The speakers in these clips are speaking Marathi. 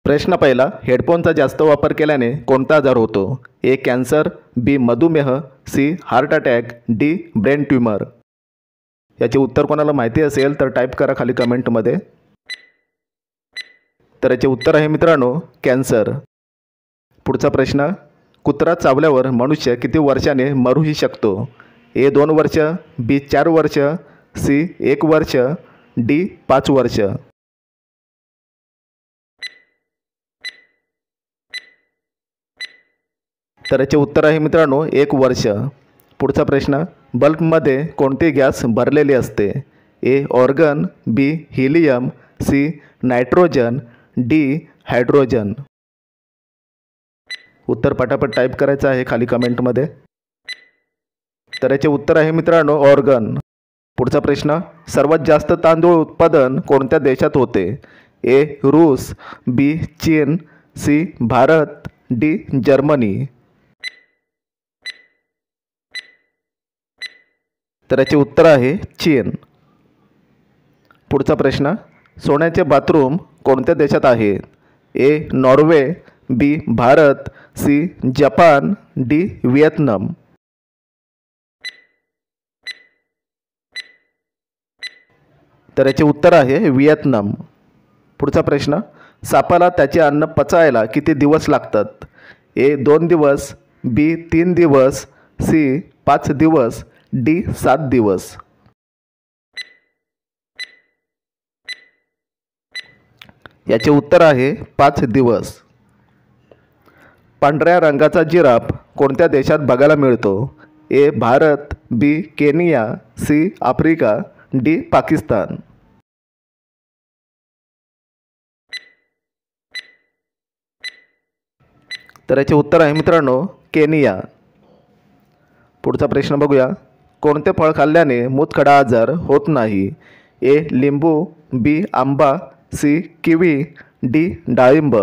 प्रश्न पहिला, हेडफोनचा जास्त वापर केल्याने कोणता आजार होतो? ए. Cancer, B. मधुमेह, C. Heart attack, D. Brain tumour. याचे उत्तर कोणाला माहिती असेल तर टाईप करा खाली कमेंटमध्ये. तर याचे उत्तर आहे मित्रांनो कॅन्सर. पुढचा प्रश्न, कुत्रा चावल्यावर मनुष्य किती वर्षाने मरूही शकतो? ए. 2 वर्ष, बी. 4 वर्ष, सी. 1 वर्ष, डी. 5 वर्ष. तर याचे उत्तर आहे मित्रांनो 1 वर्ष. पुढचा प्रश्न, बल्बमध्ये कोणते गॅस भरलेले असते? A. Argon, B. Helium, C. Nitrogen, D. Hydrogen. उत्तर पटापट टाईप करायचं आहे खाली कमेंटमध्ये. तर याचे उत्तर आहे मित्रांनो ऑर्गन. पुढचा प्रश्न, सर्वात जास्त तांदूळ उत्पादन कोणत्या देशात होते? ए. रूस, बी. चीन, सी. भारत, डी. जर्मनी. तर याचे उत्तर आहे चीन. पुढचा प्रश्न, सोन्याचे बाथरूम कोणत्या देशात आहे? A. Norway, B. Bharat, C. Japan, D. Vietnam. तर याचे उत्तर आहे व्हिएतनाम. पुढचा प्रश्न, सापाला त्याचे अन्न पचायला किती दिवस लागतात? ए. 2 दिवस, बी. 3 दिवस, सी. 5 दिवस, डी. 7 दिवस. याचे उत्तर आहे 5 दिवस. पांढऱ्या रंगाचा जिराफ कोणत्या देशात बघायला मिळतो? A. Bharat, B. Kenya, C. Africa, D. Pakistan. तर याचे उत्तर आहे मित्रांनो केनिया. पुढचा प्रश्न बघूया, कोणते फळ खाल्ल्याने मूतखडा आजार होत नाही? ए. लिंबू, बी. आंबा, सी. Kiwi, D. डाळिंब.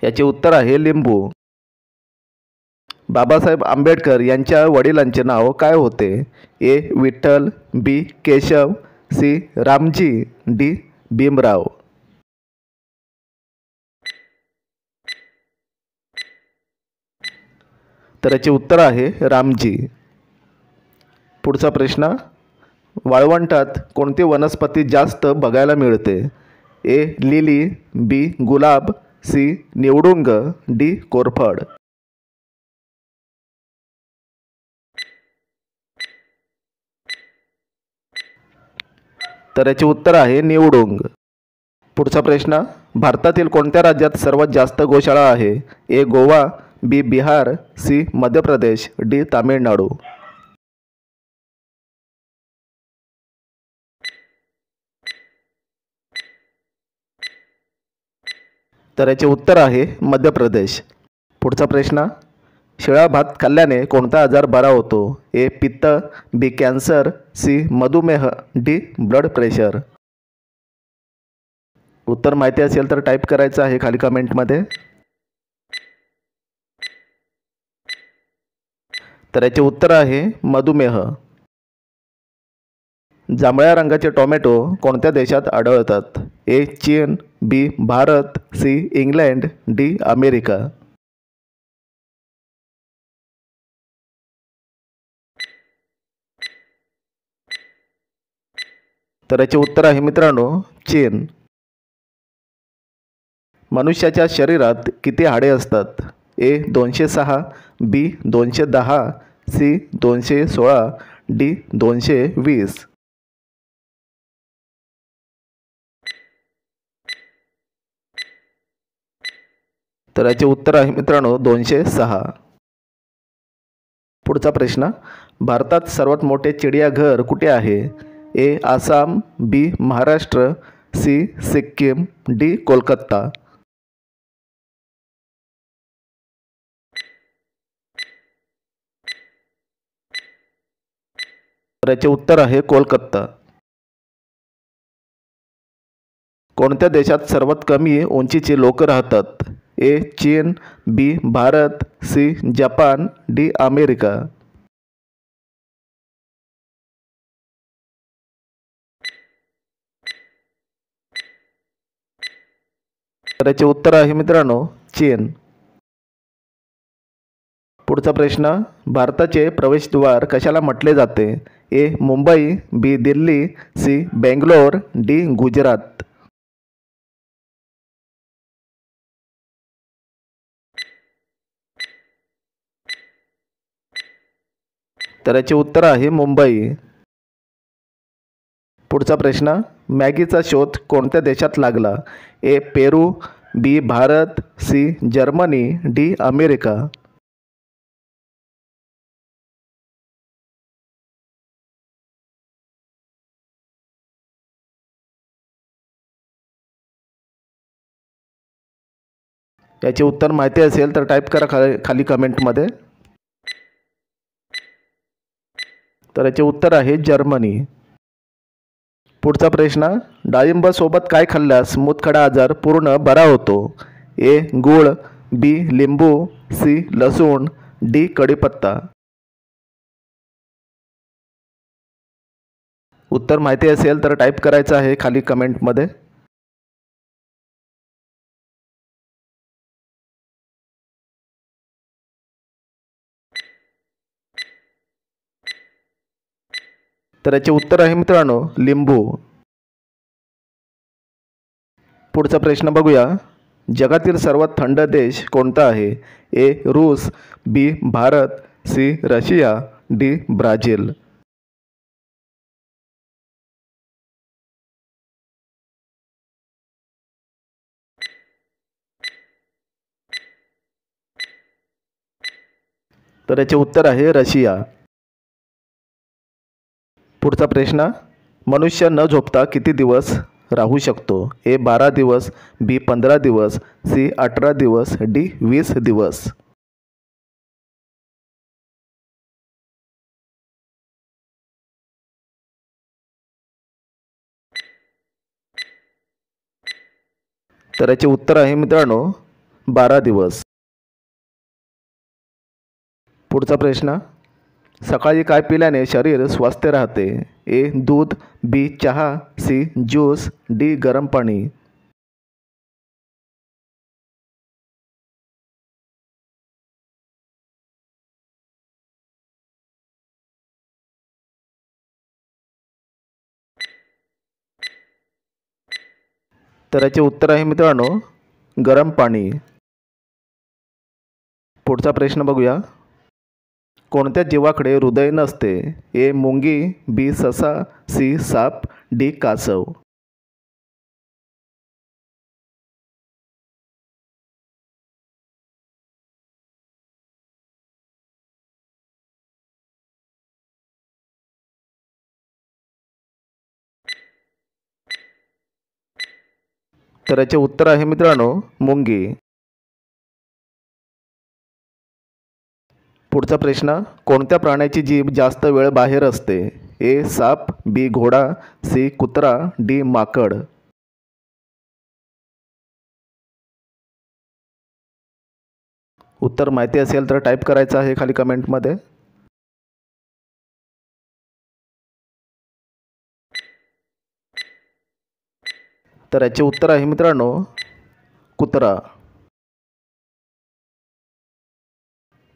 याचे उत्तर आहे लिंबू. बाबासाहेब आंबेडकर यांच्या वडिलांचे नाव काय होते? ए. विठ्ठल, बी. केशव, सी. रामजी, डी. भीमराव. तर याचे उत्तर आहे रामजी. पुढचा प्रश्न, वाळवंटात कोणती वनस्पती जास्त बघायला मिळते? ए. लिली, बी. गुलाब, सी. निवडुंग, डी. कोरफड. तर याचे उत्तर आहे निवडुंग. पुढचा प्रश्न, भारतातील कोणत्या राज्यात सर्वात जास्त गोशाळा आहे? ए. गोवा, बी. बिहार, सी. मध्य प्रदेश, डी. तामिळनाडू. तर याचे उत्तर आहे मध्य प्रदेश. पुढचा प्रश्न, शिळा भात खाल्ल्याने कोणता आजार बरा होतो? ए. पित्त, बी. Cancer, C. मधुमेह, डी. Blood pressure. उत्तर माहिती असेल तर टाईप करायचं आहे खाली कमेंटमध्ये. तर याचे उत्तर आहे मधुमेह. जांभळ्या रंगाचे टोमॅटो कोणत्या देशात आढळतात? ए. चीन, B. Bharat, C. England, D. America. तर याचे उत्तर आहे मित्रांनो चीन. मनुष्याच्या शरीरात किती हाडे असतात? ए. 206, बी. 210, सी. 216, डी. 220. तर याचे उत्तर आहे मित्रांनो 206. पुढचा प्रश्न, भारतात सर्वात मोठे चिडियाघर कुठे आहे? ए. आसाम, बी. महाराष्ट्र, सी. सिक्कीम, डी. कोलकाता. तर याचे उत्तर आहे कोलकाता. कोणत्या देशात सर्वात कमी उंचीचे लोक राहतात? ए. चीन, B. Bharat, C. Japan, D. America. तर याचे उत्तर आहे मित्रांनो चीन. पुढचा प्रश्न, भारताचे प्रवेशद्वार कशाला म्हटले जाते? ए मुंबई, बी दिल्ली, सी बेंगलोर, डी गुजरात. तर याचे उत्तर आहे मुंबई. पुढचा प्रश्न, मॅगीचा शोध कोणत्या देशात लागला? A Peru, B Bharat, C Germany, D America. याचे उत्तर माहिती असेल तर टाईप करा खाली कमेंटमध्ये. तर याचे उत्तर आहे जर्मनी. पुढचा प्रश्न, डाळिंबासोबत काय खाल्ल्यास मूतखडा आजार पूर्ण बरा होतो? ए गूळ, बी लिंबू, सी लसूण, डी कढीपत्ता. उत्तर माहिती असेल तर टाईप करायचं आहे खाली कमेंटमध्ये. तर याचे उत्तर आहे मित्रांनो लिंबू. पुढचा प्रश्न बघूया, जगातील सर्वात थंड देश कोणता आहे? ए रूस, B Bharat, C Russia, D Brazil. तर याचे उत्तर आहे रशिया. पुढचा प्रश्न, मनुष्य न झोपता किती दिवस राहू शकतो? ए 12 दिवस, बी 15 दिवस, सी 18 दिवस, डी 20 दिवस. तर याचे उत्तर आहे मित्रांनो 12 दिवस. पुढचा प्रश्न, सकाळी काय पिल्याने शरीर स्वस्थ राहते? ए दूध, बी चहा, सी ज्यूस, डी गरम पाणी. तर याचे उत्तर आहे मित्रांनो गरम पाणी. पुढचा प्रश्न बघूया, कोणत्या जीवाकडे हृदय नसते? ए मुंगी, बी ससा, सी साप, डी कासव. तर याचे उत्तर आहे मित्रांनो मुंगी. पुढचा प्रश्न, कोणत्या प्राण्याची जीभ जास्त वेळ बाहेर असते? ए साप, बी घोडा, सी कुत्रा, डी माकड. उत्तर माहिती असेल तर टाईप करायचं आहे खाली कमेंटमध्ये. तर याचे उत्तर आहे मित्रांनो कुत्रा.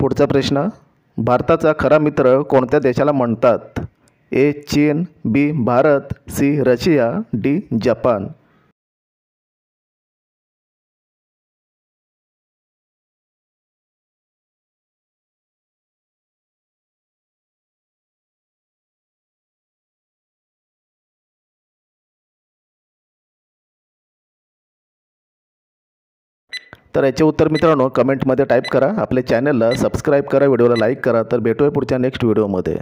पुढचा प्रश्न, भारताचा खरा मित्र कोणत्या देशाला म्हणतात? ए चीन, B Bharat, C Russia, D Japan. तर याचे उत्तर मित्रांनो कमेंटमध्ये टाईप करा. आपल्या चॅनलला सबस्क्राईब करा, व्हिडिओला लाईक करा. तर भेटूया पुढच्या नेक्स्ट व्हिडिओमध्ये.